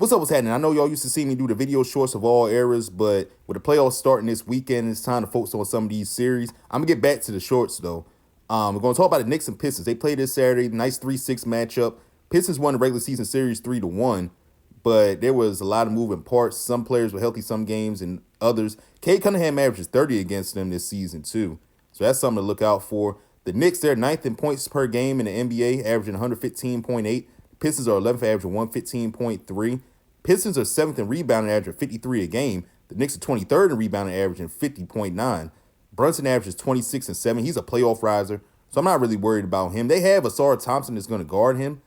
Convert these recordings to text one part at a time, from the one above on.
What's happening? I know y'all used to see me do the video shorts of all eras, but with the playoffs starting this weekend, it's time to focus on some of these series. I'm gonna get back to the shorts though. We're gonna talk about the Knicks and Pistons. They played this Saturday, nice 3-6 matchup. Pistons won the regular season series 3-1, but there was a lot of moving parts. Some players were healthy some games, and others. Cade Cunningham averages 30 against them this season too, so that's something to look out for. The Knicks, they're ninth in points per game in the NBA, averaging 115.8. Pistons are 11th, averaging 115.3. Pistons are 7th in rebounding, averaging 53 a game. The Knicks are 23rd in rebounding, averaging 50.9. Brunson averages 26 and 7. He's a playoff riser, so I'm not really worried about him. They have Asar Thompson that's going to guard him,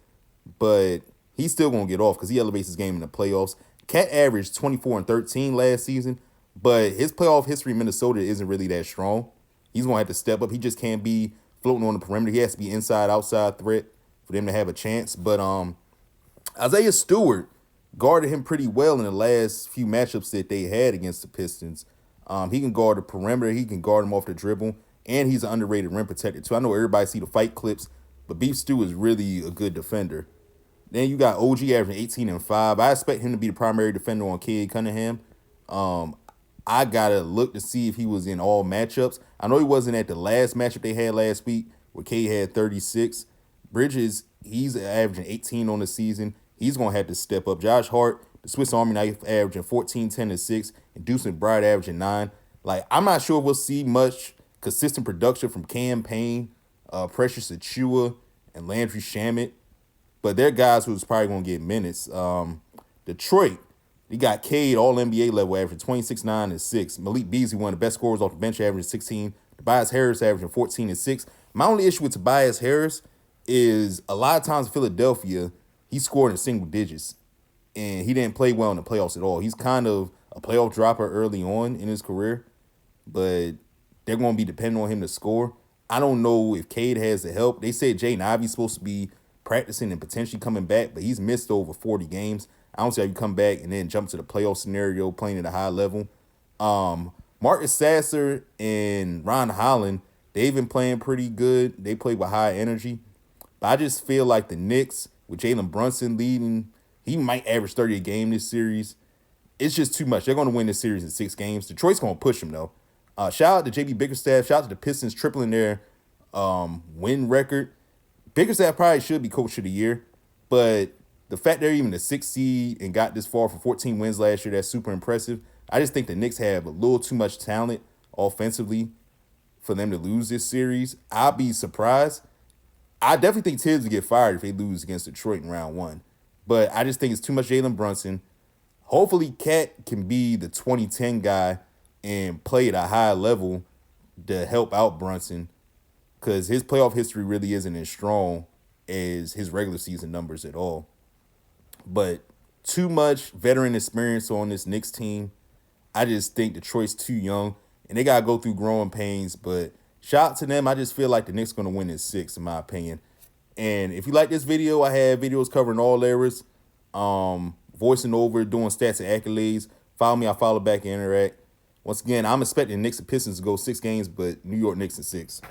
but he's still going to get off because he elevates his game in the playoffs. Cat averaged 24 and 13 last season, but his playoff history in Minnesota isn't really that strong. He's going to have to step up. He just can't be floating on the perimeter. He has to be inside, outside threat for them to have a chance. But Isaiah Stewart guarded him pretty well in the last few matchups that they had against the Pistons. He can guard the perimeter. He can guard him off the dribble. And he's an underrated rim protector, too. I know everybody see the fight clips, but Beef Stew is really a good defender. Then you got OG averaging 18 and 5. I expect him to be the primary defender on Cade Cunningham. I got to look to see if he was in all matchups. I know he wasn't at the last matchup they had last week where Cade had 36. Bridges, he's averaging 18 on the season. He's going to have to step up. Josh Hart, the Swiss Army knife, averaging 14, 10, and 6. And Deuce McBride averaging 9. Like, I'm not sure we'll see much consistent production from Cam Payne, Precious Achua, and Landry Shamet. But they're guys who's probably going to get minutes. Detroit, they got Cade, all NBA level, averaging 26, 9, and 6. Malik Beasley, one of the best scorers off the bench, averaging 16. Tobias Harris averaging 14 and 6. My only issue with Tobias Harris is a lot of times in Philadelphia, he scored in single digits, and he didn't play well in the playoffs at all. He's kind of a playoff dropper early on in his career, but they're going to be depending on him to score. I don't know if Cade has the help. They said Jaden Ivey's supposed to be practicing and potentially coming back, but he's missed over 40 games. I don't see how you come back and then jump to the playoff scenario playing at a high level. Marcus Sasser and Ron Holland, they've been playing pretty good. They play with high energy. But I just feel like the Knicks, with Jalen Brunson leading, he might average 30 a game this series. It's just too much. They're going to win this series in 6 games. Detroit's going to push them, though. Shout out to JB Bickerstaff. Shout out to the Pistons tripling their win record. Bickerstaff probably should be coach of the year, but the fact they're even the 6th seed and got this far for 14 wins last year, that's super impressive. I just think the Knicks have a little too much talent offensively for them to lose this series. I'll be surprised. I definitely think Tibbs will get fired if they lose against Detroit in round 1. But I just think it's too much Jalen Brunson. Hopefully, Cat can be the 2010 guy and play at a high level to help out Brunson, because his playoff history really isn't as strong as his regular season numbers at all. But too much veteran experience on this Knicks team. I just think Detroit's too young, and they got to go through growing pains. But shout out to them. I just feel like the Knicks going to win in 6, in my opinion. And if you like this video, I have videos covering all eras, voicing over, doing stats and accolades. Follow me, I follow back and interact. Once again, I'm expecting Knicks and Pistons to go 6 games, but New York Knicks in 6.